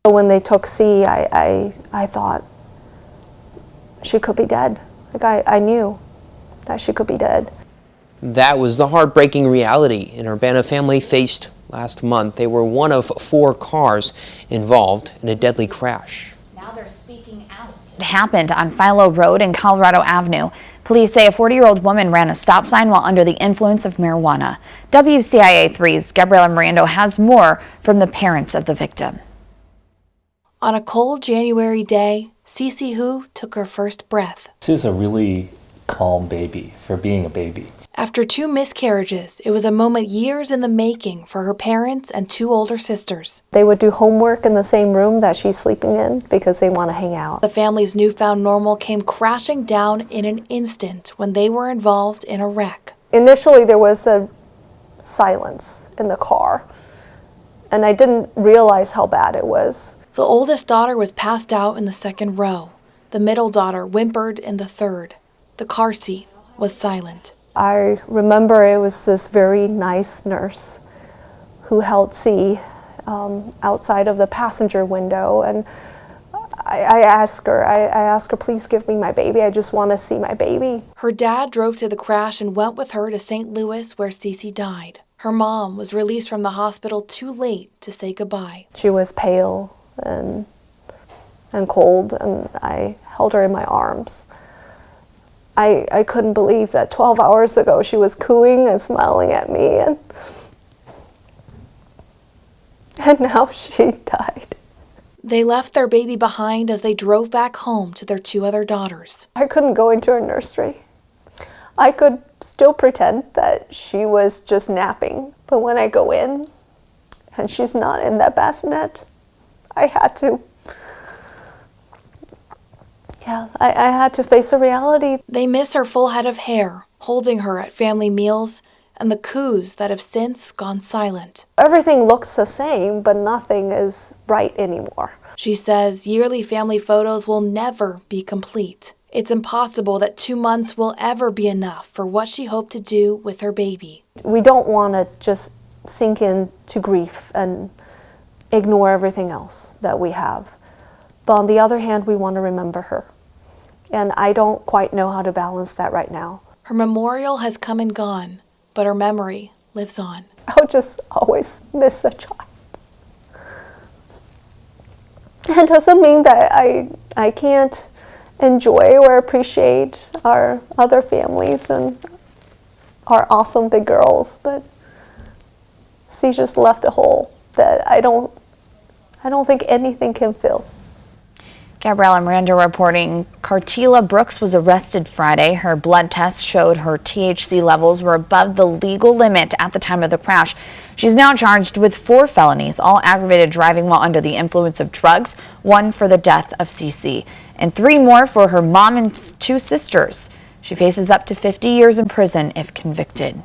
When they took C, I thought she could be dead. Like I knew that she could be dead. That was the heartbreaking reality an Urbana family faced last month. They were one of 4 cars involved in a deadly crash. Now they're speaking out. It happened on Philo Road and Colorado Avenue. Police say a 40-year-old woman ran a stop sign while under the influence of marijuana. WCIA 3's Gabriela Mirando has more from the parents of the victim. On a cold January day, Cece Hu took her first breath. She's a really calm baby for being a baby. After 2 miscarriages, it was a moment years in the making for her parents and 2 older sisters. They would do homework in the same room that she's sleeping in because they want to hang out. The family's newfound normal came crashing down in an instant when they were involved in a wreck. Initially, there was a silence in the car, and I didn't realize how bad it was. The oldest daughter was passed out in the 2nd row. The middle daughter whimpered in the 3rd. The car seat was silent. I remember it was this very nice nurse who held C outside of the passenger window, and I asked her, please give me my baby. I just want to see my baby. Her dad drove to the crash and went with her to St. Louis, where Cece died. Her mom was released from the hospital too late to say goodbye. She was pale and cold, and I held her in my arms. I couldn't believe that 12 hours ago she was cooing and smiling at me, and now she died. They left their baby behind as they drove back home to their 2 other daughters. I couldn't go into her nursery. I could still pretend that she was just napping, but when I go in and she's not in that bassinet, I had to. Yeah, I had to face a reality. They miss her full head of hair, holding her at family meals, and the coos that have since gone silent. Everything looks the same, but nothing is right anymore. She says yearly family photos will never be complete. It's impossible that 2 months will ever be enough for what she hoped to do with her baby. We don't want to just sink into grief and ignore everything else that we have. But on the other hand, we want to remember her. And I don't quite know how to balance that right now. Her memorial has come and gone, but her memory lives on. I'll just always miss a child. It doesn't mean that I can't enjoy or appreciate our other families and our awesome big girls, but she just left a hole that I don't think anything can fill. Gabriela Miranda reporting. Cartila Brooks was arrested Friday. Her blood test showed her THC levels were above the legal limit at the time of the crash. She's now charged with 4 felonies, all aggravated driving while under the influence of drugs, 1 for the death of Cece, and 3 more for her mom and 2 sisters. She faces up to 50 years in prison if convicted.